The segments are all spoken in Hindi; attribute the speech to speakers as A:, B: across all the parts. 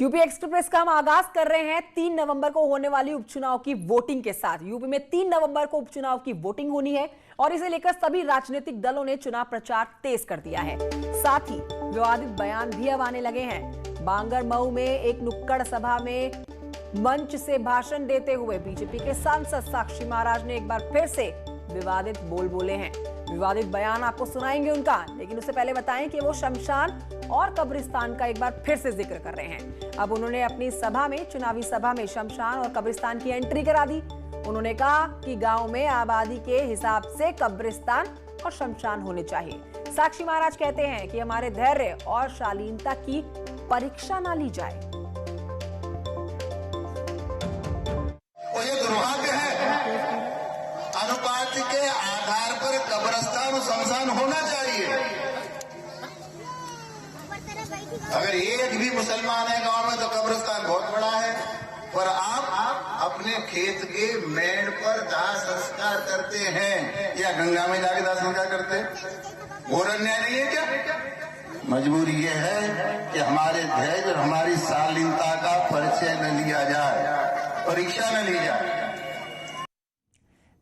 A: यूपी एक्सप्रेस का हम आगाज कर रहे हैं 3 नवंबर को होने वाली उपचुनाव की वोटिंग के साथ। यूपी में 3 नवंबर को उपचुनाव की वोटिंग होनी है और इसे लेकर सभी राजनीतिक दलों ने चुनाव प्रचार तेज कर दिया है। साथ ही विवादित बयान भी अब आने लगे हैं। बांगरमऊ में एक नुक्कड़ सभा में मंच से भाषण देते हुए बीजेपी के सांसद साक्षी महाराज ने एक बार फिर से विवादित बोले हैं। विवादित बयान आपको सुनाएंगे उनका, लेकिन उससे पहले बताएं कि वो शमशान और कब्रिस्तान का एक बार फिर से जिक्र कर रहे हैं। अब उन्होंने अपनी सभा में, चुनावी सभा में शमशान और कब्रिस्तान की एंट्री करा दी। उन्होंने कहा कि गांव में आबादी के हिसाब से कब्रिस्तान और शमशान होने चाहिए। साक्षी महाराज कहते हैं कि हमारे धैर्य और शालीनता की परीक्षा ना ली जाए।
B: ये दुर्भाग्य है, अनुपात के आधार पर कब्रिस्तान और शमशान होना चाहिए। अगर एक भी मुसलमान है गांव में तो कब्रिस्तान बहुत बड़ा है, पर आप अपने खेत के मेड़ पर दाह संस्कार करते हैं या गंगा में जाके दाह संस्कार करते हैं, घोर अन्याय नहीं है क्या? मजबूरी ये है कि हमारे धैर्य और हमारी शालीनता का परिचय न लिया जाए, परीक्षा न ली जाए।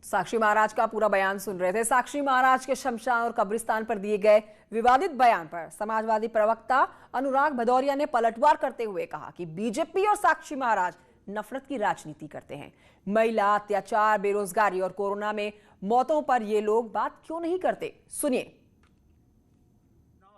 A: साक्षी महाराज का पूरा बयान सुन रहे थे। साक्षी महाराज के शमशान और कब्रिस्तान पर दिए गए विवादित बयान पर समाजवादी प्रवक्ता अनुराग भदौरिया ने पलटवार करते हुए कहा कि बीजेपी और साक्षी महाराज नफरत की राजनीति करते हैं। महिला अत्याचार, बेरोजगारी और कोरोना में मौतों पर ये लोग बात क्यों नहीं करते, सुनिए।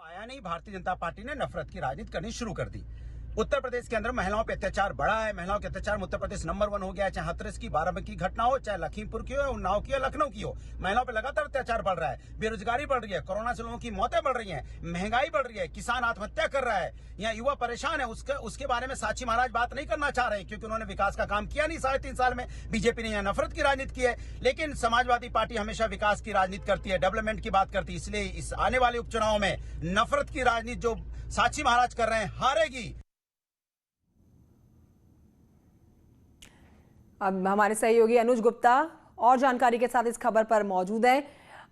C: आया नहीं, भारतीय जनता पार्टी ने नफरत की राजनीति करनी शुरू कर दी। उत्तर प्रदेश के अंदर महिलाओं पे अत्याचार बढ़ा है। महिलाओं के अत्याचार में उत्तर प्रदेश नंबर 1 हो गया है, चाहे हाथरस की, बाराबंकी की घटना हो, चाहे लखीमपुर की हो, उन्नाव की हो, लखनऊ की हो। महिलाओं पे लगातार अत्याचार बढ़ रहा है, बेरोजगारी बढ़ रही है, कोरोना से लोगों की मौतें बढ़ रही हैं, महंगाई बढ़ रही है, किसान आत्महत्या कर रहा है, यहाँ युवा परेशान है। उसके बारे में साक्षी महाराज बात नहीं करना चाह रहे, क्योंकि उन्होंने विकास का काम किया नहीं 3.5 साल में। बीजेपी ने यहाँ नफरत की राजनीति की है, लेकिन समाजवादी पार्टी हमेशा विकास की राजनीति करती है, डेवलपमेंट की बात करती है। इसलिए इस आने वाले उपचुनाव में नफरत की राजनीति जो साक्षी महाराज कर रहे हैं, हारेगी।
A: अब हमारे सहयोगी अनुज गुप्ता और जानकारी के साथ इस खबर पर मौजूद हैं।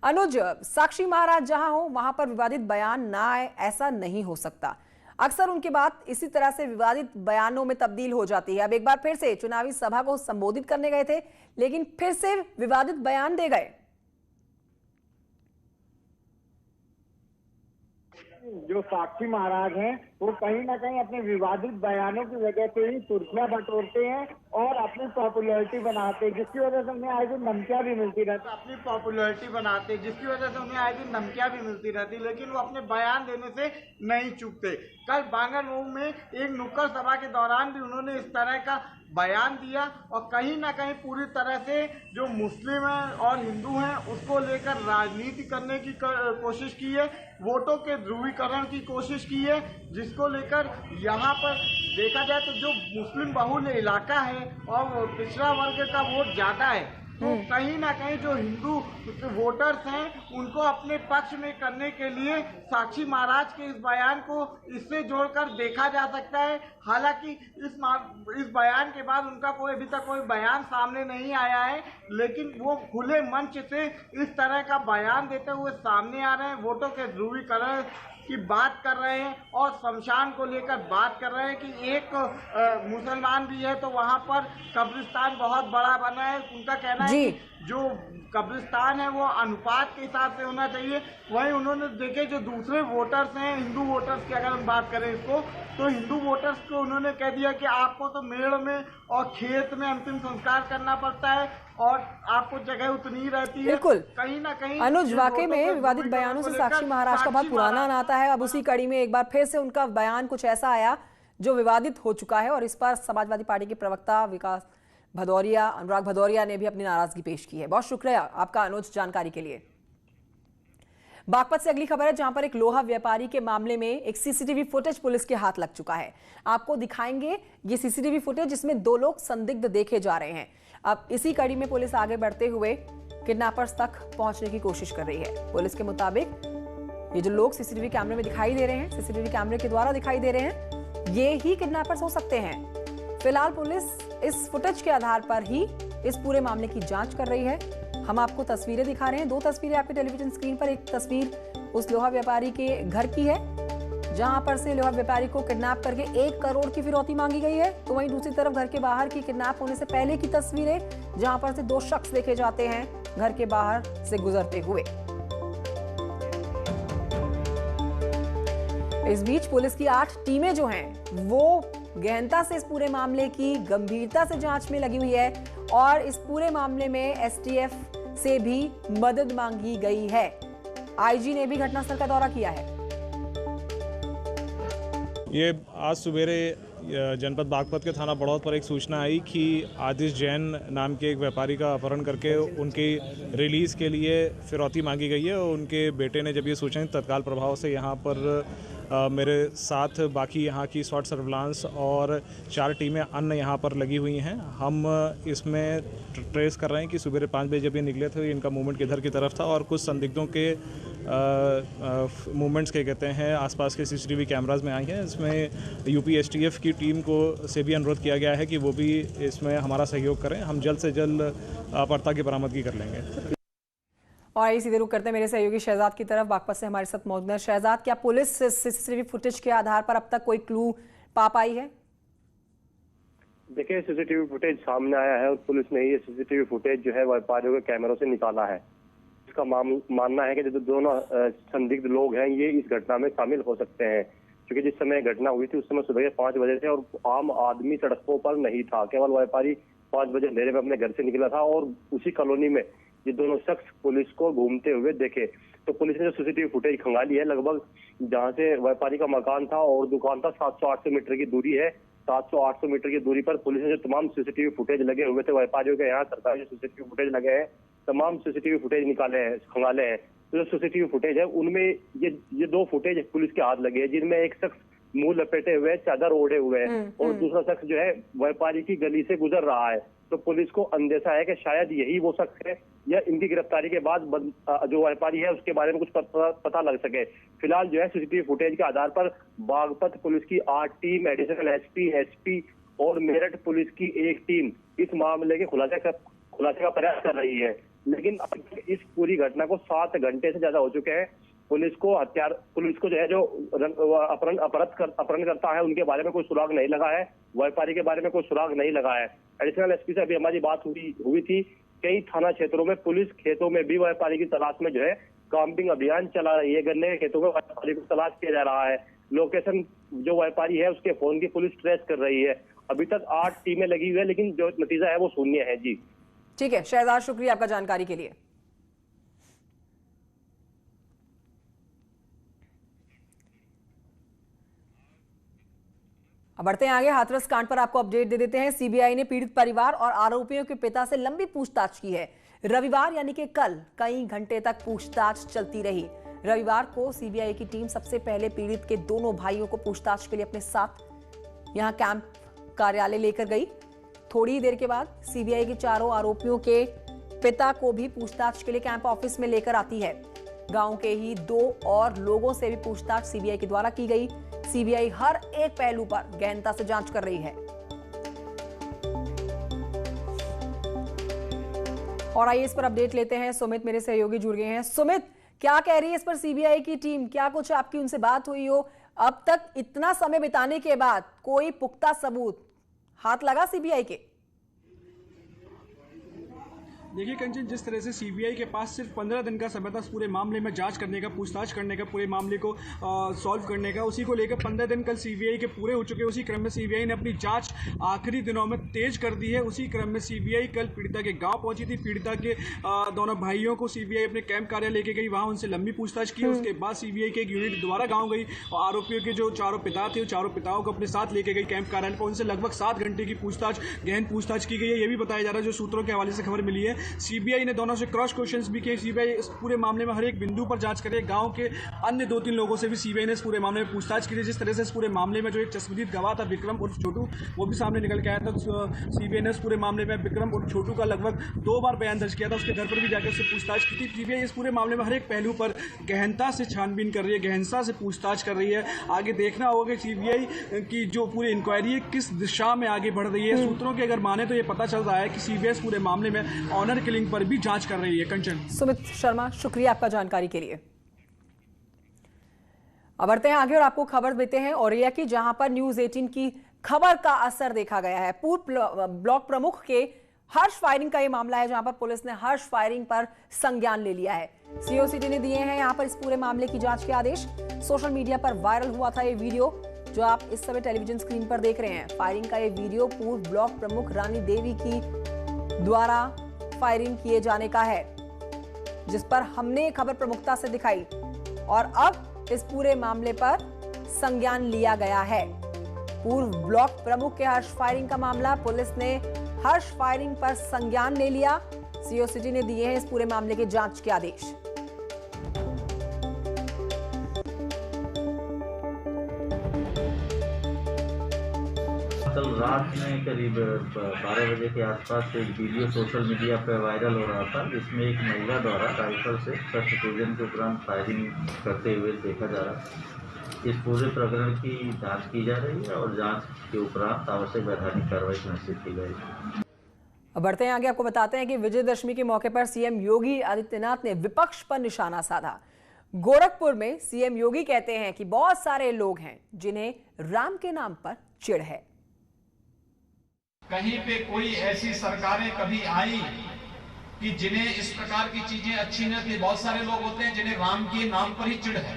A: अनुज, साक्षी महाराज जहां हो वहां पर विवादित बयान ना आए, ऐसा नहीं हो सकता। अक्सर उनकी बात इसी तरह से विवादित बयानों में तब्दील हो जाती है। अब एक बार फिर से चुनावी सभा को संबोधित करने गए थे, लेकिन फिर से विवादित बयान दे गए।
D: जो साक्षी महाराज हैं वो कहीं ना कहीं अपने विवादित बयानों की वजह से ही सुर्खियां बटोरते हैं और अपनी पॉपुलैरिटी बनाते हैं, जिसकी वजह से उन्हें आए दिन धमकियां भी मिलती रहती, अपनी पॉपुलैरिटी बनाते हैं जिसकी वजह से उन्हें आए दिन धमकियां भी मिलती रहती, लेकिन वो अपने बयान देने से नहीं चूकते। कल बांगरमऊ में एक नुक्कड़ सभा के दौरान भी उन्होंने इस तरह का बयान दिया और कहीं ना कहीं पूरी तरह से जो मुस्लिम हैं और हिंदू हैं उसको लेकर राजनीति करने की कोशिश की है, वोटों के ध्रुवीकरण की कोशिश की है, जिसको लेकर यहाँ पर देखा जाए तो जो मुस्लिम बहुल इलाका है और पिछड़ा वर्ग का वोट ज्यादा है, तो कहीं ना कहीं जो हिंदू वोटर्स हैं उनको अपने पक्ष में करने के लिए साक्षी महाराज के इस बयान को इससे जोड़कर देखा जा सकता है। हालांकि इस बयान के बाद उनका अभी तक कोई बयान सामने नहीं आया है, लेकिन वो खुले मंच से इस तरह का बयान देते हुए सामने आ रहे हैं। वोटों के ध्रुवीकरण की बात कर रहे हैं और शमशान को लेकर बात कर रहे हैं कि एक मुसलमान भी है तो वहां पर कब्रिस्तान बहुत बड़ा बना है। उनका कहना है कि जो कब्रिस्तान है वो अनुपात के हिसाब से होना चाहिए। वहीं उन्होंने देखे जो दूसरे वोटर्स हैं, हिंदू वोटर्स की अगर हम बात करें इसको, तो हिंदू वोटर्स को उन्होंने कह दिया कि आपको तो मेड़ में और खेत में अंतिम संस्कार करना पड़ता है और आपको जगह उतनी रहती है।
A: बिल्कुल,
D: कहीं ना कहीं
A: अनुज, वाकई में विवादित बयानों से साक्षी महाराज का बहुत पुराना नाता है। अब उसी कड़ी में एक बार फिर से उनका बयान कुछ ऐसा आया जो विवादित हो चुका है और इस पर समाजवादी पार्टी के प्रवक्ता अनुराग भदौरिया ने भी अपनी नाराजगी पेश की है। बहुत शुक्रिया आपका अनुज, जानकारी के लिए। बागपत से अगली खबर है, जहां पर एक लोहा व्यापारी के मामले में एक सीसीटीवी फुटेज पुलिस के हाथ लग चुका है। आपको दिखाएंगे ये सीसीटीवी फुटेज, जिसमें 2 लोग संदिग्ध देखे जा रहे हैं। अब इसी कड़ी में पुलिस आगे बढ़ते हुए किडनैपर्स तक पहुंचने की कोशिश कर रही है। पुलिस के मुताबिक ये जो लोग सीसीटीवी कैमरे में दिखाई दे रहे हैं, सीसीटीवी कैमरे के द्वारा दिखाई दे रहे हैं, ये ही किडनैपर्स हो सकते हैं। फिलहाल पुलिस इस फुटेज के आधार पर ही इस पूरे मामले की जांच कर रही है। हम आपको तस्वीरें दिखा रहे हैं, 2 तस्वीरें आपकी टेलीविजन स्क्रीन पर। एक तस्वीर उस लोहा व्यापारी के घर की है, जहां पर से लोहा व्यापारी को किडनैप करके 1 करोड़ की फिरौती मांगी गई है। तो वहीं दूसरी तरफ घर के बाहर की किडनैप होने से पहले की तस्वीरें, जहां पर से 2 शख्स देखे जाते हैं घर के बाहर से गुजरते हुए। इस बीच पुलिस की 8 टीमें जो हैं वो गहनता से इस पूरे मामले की गंभीरता से जांच में लगी हुई है और इस पूरे मामले में एसटीएफ से भी मदद मांगी गई है। आईजी ने भी घटनास्थल का दौरा किया है।
E: ये आज सुबेरे जनपद बागपत के थाना बड़ौद पर एक सूचना आई कि आदिश जैन नाम के एक व्यापारी का अपहरण करके उनकी रिलीज़ के लिए फिरौती मांगी गई है। और उनके बेटे ने जब ये सूचना तत्काल प्रभाव से यहाँ पर मेरे साथ बाकी यहाँ की स्वाट सर्विलांस और 4 टीमें अन्य यहाँ पर लगी हुई हैं। हम इसमें ट्रेस कर रहे हैं कि सुबह 5 बजे जब ये निकले थे इनका मूवमेंट किधर की तरफ था और कुछ संदिग्धों के मूवमेंट्स के कहते हैं आसपास के सीसीटीवी कैमराज में आई हैं। इसमें यूपी एसटीएफ की टीम को से भी अनुरोध किया गया है कि वो भी इसमें हमारा सहयोग करें। हम जल्द से जल्द अपहर्ता की बरामदगी कर लेंगे।
A: और सीधे रुख करते हैं मेरे सहयोगी शहजाद की तरफ। बागपत से हमारे साथ मौजूद है शहजाद। क्या पुलिस सीसीटीवी फुटेज के आधार पर अब तक कोई क्लू पा पाई है?
F: देखिए, सीसीटीवी फुटेज सामने आया है और पुलिस ने ये सीसीटीवी फुटेज जो है व्यापारियों के कैमरों से निकाला है। इसका मानना है कि जो दोनों संदिग्ध लोग हैं ये इस घटना में शामिल हो सकते हैं, क्योंकि जिस समय घटना हुई थी उस समय सुबह 5 बजे थे और आम आदमी सड़कों पर नहीं था। केवल व्यापारी 5 बजे अंधेरे में अपने घर से निकला था और उसी कॉलोनी में ये दोनों शख्स पुलिस को घूमते हुए देखे। तो पुलिस ने जो सीसीटीवी फुटेज खंगाली है, लगभग जहां से व्यापारी का मकान था और दुकान था 700-800 मीटर की दूरी है। 700-800 मीटर की दूरी पर पुलिस ने जो तमाम सीसीटीवी फुटेज लगे हुए थे व्यापारियों के यहाँ, सरकारी सीसीटीवी फुटेज लगे हैं, तमाम सीसीटीवी फुटेज निकाले हैं, खंगाले हैं। तो जो सीसीटीवी फुटेज है उनमें ये 2 फुटेज पुलिस के हाथ लगे हैं, जिनमें एक शख्स मुंह लपेटे हुए, चादर ओढ़े हुए है और दूसरा शख्स जो है व्यापारी की गली से गुजर रहा है। तो पुलिस को अंदेशा है कि शायद यही वो शख्स है या इनकी गिरफ्तारी के बाद जो व्यापारी है उसके बारे में कुछ पता लग सके। फिलहाल जो है सीसीटीवी फुटेज के आधार पर बागपत पुलिस की 8 टीम, एडिशनल एसपी और मेरठ पुलिस की 1 टीम इस मामले के खुलासे का प्रयास कर रही है। लेकिन इस पूरी घटना को 7 घंटे से ज्यादा हो चुके हैं। पुलिस को जो है जो अपहरण करता है उनके बारे में कोई सुराग नहीं लगा है, व्यापारी के बारे में कोई सुराग नहीं लगा है। एडिशनल एसपी से अभी हमारी बात हुई थी। कई थाना क्षेत्रों में पुलिस खेतों में भी व्यापारी की तलाश में जो है कैंपिंग अभियान चला रही है। गन्ने के खेतों में व्यापारी को तलाश किया जा रहा है। लोकेशन जो व्यापारी है उसके फोन की पुलिस ट्रेस कर रही है। अभी तक 8 टीमें लगी हुई है, लेकिन जो नतीजा है वो शून्य है। जी
A: ठीक है शहजाद, शुक्रिया आपका जानकारी के लिए। अब बढ़ते हैं आगे। हाथरस कांड पर आपको अपडेट दे देते हैं। सीबीआई ने पीड़ित परिवार और आरोपियों के पिता से लंबी पूछताछ की है। रविवार यानी कि कल कई घंटे तक पूछताछ चलती रही। रविवार को सीबीआई की टीम सबसे पहले पीड़ित के दोनों भाइयों को पूछताछ के लिए अपने साथ यहां कैंप कार्यालय लेकर गई। थोड़ी देर के बाद सीबीआई के चारों आरोपियों के पिता को भी पूछताछ के लिए कैंप ऑफिस में लेकर आती है। गांव के ही 2 और लोगों से भी पूछताछ सीबीआई के द्वारा की गई। सीबीआई हर एक पहलू पर गहनता से जांच कर रही है। और आइए इस पर अपडेट लेते हैं। सुमित मेरे सहयोगी जुड़ गए हैं। सुमित, क्या कह रही है इस पर सीबीआई की टीम? क्या कुछ आपकी उनसे बात हुई हो? अब तक इतना समय बिताने के बाद कोई पुख्ता सबूत हाथ लगा सीबीआई के?
G: देखिए कंचन, जिस तरह से सीबीआई के पास सिर्फ 15 दिन का समय था इस पूरे मामले में जांच करने का, पूछताछ करने का, पूरे मामले को सॉल्व करने का, उसी को लेकर 15 दिन कल सीबीआई के पूरे हो चुके हैं। उसी क्रम में सीबीआई ने अपनी जांच आखिरी दिनों में तेज कर दी है। उसी क्रम में सीबीआई कल पीड़िता के गांव पहुंची थी। पीड़िता के दोनों भाइयों को सीबीआई अपने कैंप कार्यालय लेके गई, वहां उनसे लंबी पूछताछ की। उसके बाद सीबीआई के एक यूनिट दोबारा गाँव गई और आरोपियों के जो चारों पिता थे, चारों पिताओं को अपने साथ लेके गई कैंप कार्यालय पर। उनसे लगभग 7 घंटे की पूछताछ, गहन पूछताछ की गई है। ये भी बताया जा रहा है, जो सूत्रों के हवाले से खबर मिली है, सीबीआई ने दोनों से क्रॉस क्वेश्चंस भी किए। सीबीआई इस पूरे मामले में हर एक बिंदु पर जांच करे। गांव के अन्य 2-3 लोगों से भी सीबीआई ने इस पूरे मामले में पूछताछ की थी। जिस तरह से इस पूरे मामले में जो एक चश्मदीद गवाह था विक्रम उर्फ छोटू, वो भी सामने निकल के आया था। सीबीआई ने इस पूरे मामले में विक्रम उर्फ छोटू का लगभग 2 बार बयान दर्ज किया था। उसके घर पर भी जाकर उससे पूछताछ की थी। सीबीआई इस पूरे मामले में हर एक पहलू पर गहनता से छानबीन कर रही है, गहनता से पूछताछ कर रही है। आगे देखना होगा कि सीबीआई की जो पूरी इंक्वायरी है किस दिशा में आगे बढ़ रही है। सूत्रों के अगर माने तो ये पता चल रहा है कि सीबीआई इस पूरे मामले में ऑनर किलिंग पर भी जांच कर रही है। कंचन,
A: सुमित शर्मा, शुक्रिया आपका जानकारी के लिए। अब बढ़ते हैं आगे और आपको खबर देते हैं औरैया की, जहां पर न्यूज 18 की खबर का असर देखा गया है। पूर्व ब्लॉक प्रमुख के हर्ष फायरिंग का यह मामला है, जहां पर पुलिस ने हर्ष फायरिंग पर संज्ञान ले लिया है। सीओ सिटी ने दिए हैं यहां पर इस पूरे मामले की जांच के आदेश। सोशल मीडिया पर वायरल हुआ था ये वीडियो जो आप इस समय टेलीविजन स्क्रीन पर देख रहे हैं। फायरिंग का ये वीडियो पूर्व ब्लॉक प्रमुख रानी देवी की द्वारा फायरिंग किए जाने का है, जिस पर हमने खबर प्रमुखता से दिखाई और अब इस पूरे मामले पर संज्ञान लिया गया है। पूर्व ब्लॉक प्रमुख के हर्ष फायरिंग का मामला, पुलिस ने हर्ष फायरिंग पर संज्ञान ले लिया। सीओ सिटी ने दिए हैं इस पूरे मामले के जांच के आदेश।
H: कल रात में करीब 12 बजे के आसपास एक वीडियो सोशल मीडिया पर वायरल हो रहा था, जिसमें एक महिला द्वारा राइफल से शस्त्रपूजन के उपरांत फायरिंग करते हुए देखा जा रहा है। इस पूरे प्रकरण की जांच की जा रही है और जांच के उपरांत आवश्यक वैधानिक कार्रवाई सुनिश्चित की जाएगी।
A: अब बढ़ते हैं आगे, आपको बताते हैं कि विजयदशमी के मौके पर सीएम योगी आदित्यनाथ ने विपक्ष पर निशाना साधा। गोरखपुर में सीएम योगी कहते हैं कि बहुत सारे लोग हैं जिन्हें राम के नाम पर चिढ़ है।
I: कहीं पे कोई ऐसी सरकारें कभी आई कि जिन्हें इस प्रकार की चीजें अच्छी न थी। बहुत सारे लोग होते हैं जिन्हें राम के नाम पर ही चिढ़ है,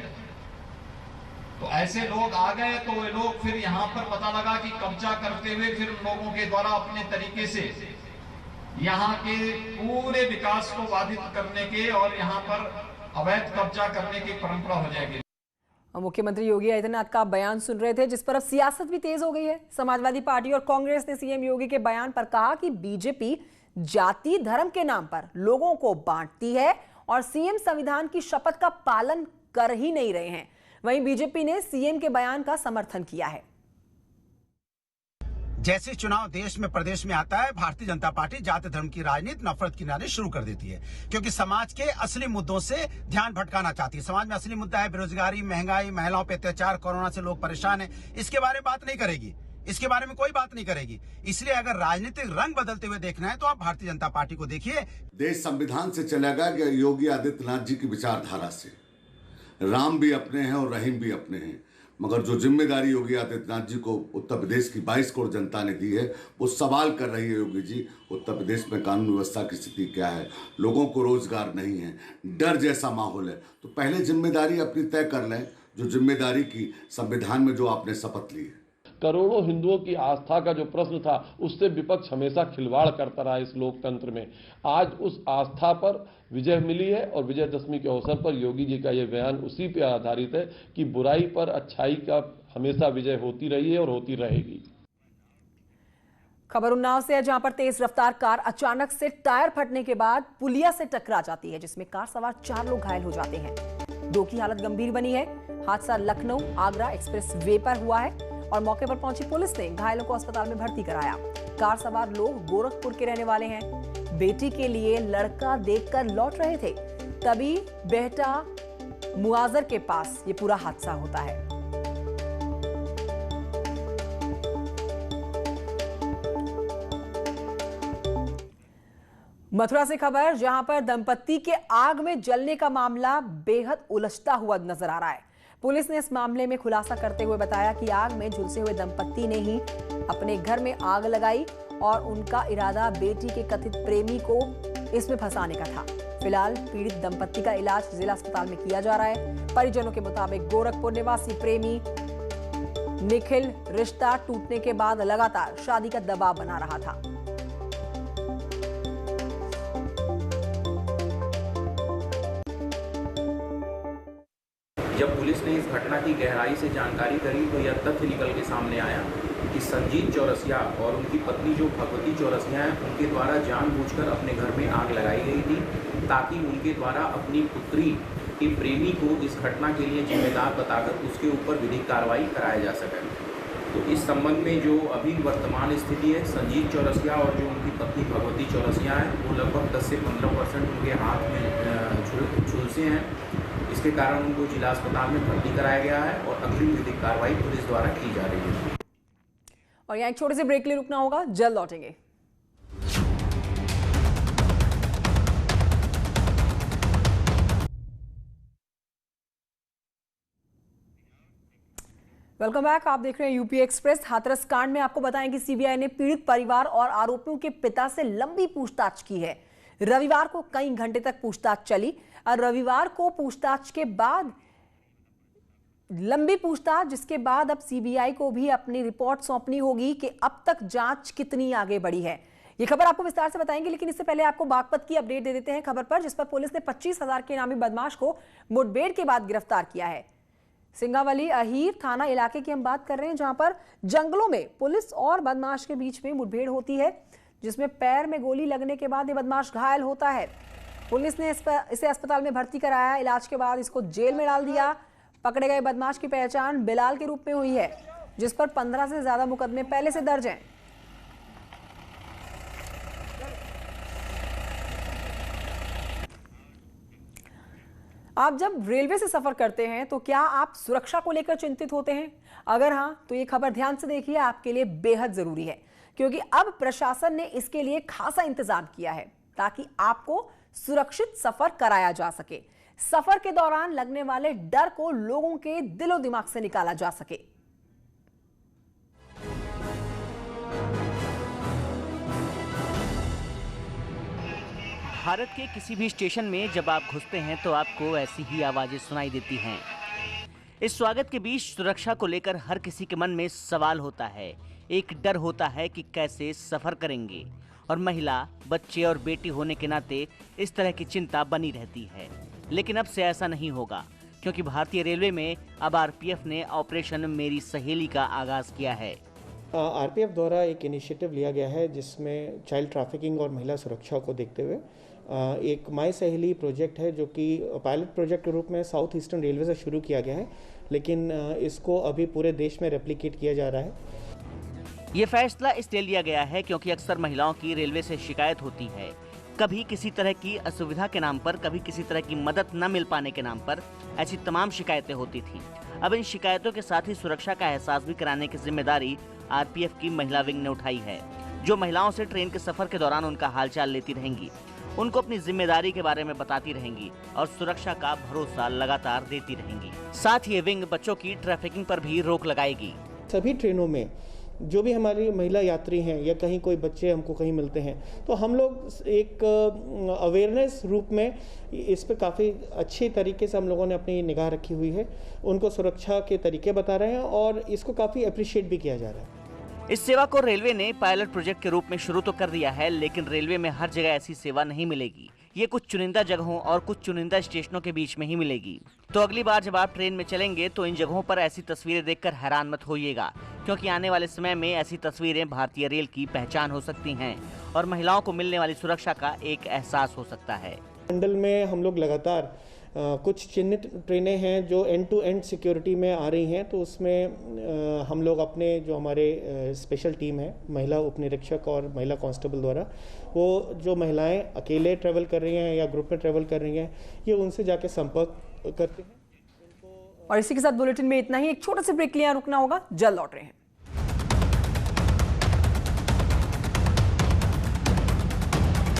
I: तो ऐसे लोग आ गए तो वे लोग फिर यहाँ पर पता लगा कि कब्जा करते हुए फिर लोगों के द्वारा अपने तरीके से यहाँ के पूरे विकास को बाधित करने के और यहाँ पर अवैध कब्जा करने की परंपरा हो जाएगी।
A: मुख्यमंत्री योगी आदित्यनाथ का बयान सुन रहे थे, जिस पर अब सियासत भी तेज हो गई है। समाजवादी पार्टी और कांग्रेस ने सीएम योगी के बयान पर कहा कि बीजेपी जाति धर्म के नाम पर लोगों को बांटती है और सीएम संविधान की शपथ का पालन कर ही नहीं रहे हैं। वहीं बीजेपी ने सीएम के बयान का समर्थन किया है।
C: जैसे चुनाव देश में प्रदेश में आता है, भारतीय जनता पार्टी जाति धर्म की राजनीति नफरत की नारे शुरू कर देती है, क्योंकि समाज के असली मुद्दों से ध्यान भटकाना चाहती है। समाज में असली मुद्दा है बेरोजगारी, महंगाई, महिलाओं पे अत्याचार, कोरोना से लोग परेशान हैं। इसके बारे में बात नहीं करेगी, इसके बारे में कोई बात नहीं करेगी। इसलिए अगर राजनीतिक रंग बदलते हुए देखना है तो आप भारतीय जनता पार्टी को देखिए।
J: देश संविधान से चलेगा कि योगी आदित्यनाथ जी की विचारधारा से। राम भी अपने हैं और रहीम भी अपने हैं, मगर जो जिम्मेदारी योगी आदित्यनाथ जी को उत्तर प्रदेश की 22 करोड़ जनता ने दी है, वो सवाल कर रही है योगी जी उत्तर प्रदेश में कानून व्यवस्था की स्थिति क्या है, लोगों को रोजगार नहीं है, डर जैसा माहौल है। तो पहले जिम्मेदारी अपनी तय कर लें, जो जिम्मेदारी की संविधान में जो आपने शपथ ली है।
K: करोड़ों हिंदुओं की आस्था का जो प्रश्न था, उससे विपक्ष हमेशा खिलवाड़ करता रहा इस लोकतंत्र में। आज उस आस्था पर विजय मिली है और विजयदशमी के अवसर पर योगी जी का यह बयान उसी पर आधारित है कि बुराई पर अच्छाई का हमेशा विजय होती रही है और होती रहेगी।
A: खबर उन्नाव से है, जहां पर तेज रफ्तार कार अचानक से टायर फटने के बाद पुलिया से टकरा जाती है, जिसमें कार सवार 4 लोग घायल हो जाते हैं। 2 की हालत गंभीर बनी है। हादसा लखनऊ आगरा एक्सप्रेस वे पर हुआ है और मौके पर पहुंची पुलिस ने घायलों को अस्पताल में भर्ती कराया। कार सवार लोग गोरखपुर के रहने वाले हैं। बेटी के लिए लड़का देखकर लौट रहे थे, तभी बेहटा मुआजर के पास ये पूरा हादसा होता है। मथुरा से खबर, जहां पर दंपत्ति के आग में जलने का मामला बेहद उलझता हुआ नजर आ रहा है। पुलिस ने इस मामले में खुलासा करते हुए बताया कि आग में झुलसे हुए दंपत्ति ने ही अपने घर में आग लगाई और उनका इरादा बेटी के कथित प्रेमी को इसमें फंसाने का था। फिलहाल पीड़ित दंपत्ति का इलाज जिला अस्पताल में किया जा रहा है। परिजनों के मुताबिक गोरखपुर निवासी प्रेमी निखिल रिश्ता टूटने के बाद लगातार शादी का दबाव बना रहा था।
L: जब पुलिस ने इस घटना की गहराई से जानकारी करी तो यह तथ्य निकल के सामने आया कि संजीत चौरसिया और उनकी पत्नी जो भगवती चौरसिया हैं, उनके द्वारा जानबूझकर अपने घर में आग लगाई गई थी, ताकि उनके द्वारा अपनी पुत्री के प्रेमी को इस घटना के लिए जिम्मेदार बताकर उसके ऊपर विधिक कार्रवाई कराया जा सके। तो इस संबंध में जो अभी वर्तमान स्थिति है, संजीत चौरसिया और जो उनकी पत्नी भगवती चौरसिया है, वो लगभग 10 से 15% उनके हाथ में झुलसे हैं। इसके कारण उनको जिला अस्पताल में भर्ती कराया गया है और अग्रिम विधिक कार्रवाई पुलिस द्वारा की जा रही है।
A: और यहाँ एक छोटे से ब्रेक के लिए रुकना होगा, जल्द लौटेंगे। Welcome back. आप देख रहे हैं यूपी एक्सप्रेस। हाथरस कांड में आपको बताएं कि सीबीआई ने पीड़ित परिवार और आरोपियों के पिता से लंबी पूछताछ की है। रविवार को कई घंटे तक पूछताछ चली और रविवार को पूछताछ के बाद लंबी पूछताछ, जिसके बाद अब सीबीआई को भी अपनी रिपोर्ट सौंपनी होगी कि अब तक जांच कितनी आगे बढ़ी है। ये खबर आपको विस्तार से बताएंगे, लेकिन इससे पहले आपको बागपत की अपडेट दे देते हैं खबर पर, जिस पर पुलिस ने 25,000 के इनामी बदमाश को मुठभेड़ के बाद गिरफ्तार किया है। सिंगावली अहीर थाना इलाके की हम बात कर रहे हैं, जहां पर जंगलों में पुलिस और बदमाश के बीच में मुठभेड़ होती है, जिसमें पैर में गोली लगने के बाद ये बदमाश घायल होता है। पुलिस ने इसे अस्पताल में भर्ती कराया। इलाज के बाद इसको जेल में डाल दिया। पकड़े गए बदमाश की पहचान बिलाल के रूप में हुई है, जिस पर 15 से ज्यादा मुकदमे पहले से दर्ज हैं। आप जब रेलवे से सफर करते हैं तो क्या आप सुरक्षा को लेकर चिंतित होते हैं? अगर हां, तो ये खबर ध्यान से देखिए, आपके लिए बेहद जरूरी है, क्योंकि अब प्रशासन ने इसके लिए खासा इंतजाम किया है ताकि आपको सुरक्षित सफर कराया जा सके। सफर के दौरान लगने वाले डर को लोगों के दिलो दिमाग से निकाला जा सके।
M: भारत के किसी भी स्टेशन में जब आप घुसते हैं तो आपको ऐसी ही आवाजें सुनाई देती हैं। इस स्वागत के बीच सुरक्षा को लेकर हर किसी के मन में सवाल होता है, एक डर होता है कि कैसे सफर करेंगे, और महिला, बच्चे और बेटी होने के नाते इस तरह की चिंता बनी रहती है। लेकिन अब से ऐसा नहीं होगा, क्योंकि भारतीय रेलवे में अब आरपीएफ ने ऑपरेशन मेरी सहेली का आगाज किया है।
N: आरपीएफ द्वारा एक इनिशिएटिव लिया गया है, जिसमें चाइल्ड ट्रैफिकिंग और महिला सुरक्षा को देखते हुए एक माई सहेली प्रोजेक्ट है, जो कि पायलट प्रोजेक्ट के रूप में साउथ ईस्टर्न रेलवे से शुरू किया गया है, लेकिन इसको अभी पूरे देश में रेप्लिकेट किया जा रहा है।
M: ये फैसला इसलिए लिया गया है क्योंकि अक्सर महिलाओं की रेलवे से शिकायत होती है। कभी किसी तरह की असुविधा के नाम पर, कभी किसी तरह की मदद न मिल पाने के नाम पर ऐसी तमाम शिकायतें होती थी। अब इन शिकायतों के साथ ही सुरक्षा का एहसास भी कराने की जिम्मेदारी आरपीएफ की महिला विंग ने उठाई है, जो महिलाओं से ट्रेन के सफर के दौरान उनका हालचाल लेती रहेंगी, उनको अपनी जिम्मेदारी के बारे में बताती रहेंगी और सुरक्षा का भरोसा लगातार देती रहेंगी। साथ ही ये विंग बच्चों की ट्रैफिकिंग पर भी रोक लगाएगी।
N: सभी ट्रेनों में जो भी हमारी महिला यात्री हैं या कहीं कोई बच्चे हमको कहीं मिलते हैं, तो हम लोग एक अवेयरनेस रूप में इस पे काफ़ी अच्छी तरीके से हम लोगों ने अपनी निगाह रखी हुई है। उनको सुरक्षा के तरीके बता रहे हैं और इसको काफ़ी अप्रिशिएट भी किया जा रहा है।
M: इस सेवा को रेलवे ने पायलट प्रोजेक्ट के रूप में शुरू तो कर दिया है, लेकिन रेलवे में हर जगह ऐसी सेवा नहीं मिलेगी। ये कुछ चुनिंदा जगहों और कुछ चुनिंदा स्टेशनों के बीच में ही मिलेगी। तो अगली बार जब आप ट्रेन में चलेंगे तो इन जगहों पर ऐसी तस्वीरें देखकर हैरान मत होइएगा, क्योंकि आने वाले समय में ऐसी तस्वीरें भारतीय रेल की पहचान हो सकती हैं और महिलाओं को मिलने वाली सुरक्षा का एक एहसास हो सकता है।
N: मंडल में हम लोग लगातार कुछ चिन्हित ट्रेनें हैं जो एंड टू एंड सिक्योरिटी में आ रही हैं, तो उसमें हम लोग अपने जो हमारे स्पेशल टीम है, महिला उपनिरीक्षक और महिला कांस्टेबल द्वारा, वो जो महिलाएं अकेले ट्रैवल कर रही हैं या ग्रुप में ट्रैवल कर रही हैं, ये उनसे जाके संपर्क करते हैं।
A: और इसी के साथ बुलेटिन में इतना ही। एक छोटा सा ब्रेक के लिए रुकना होगा, जल्द लौट रहे हैं।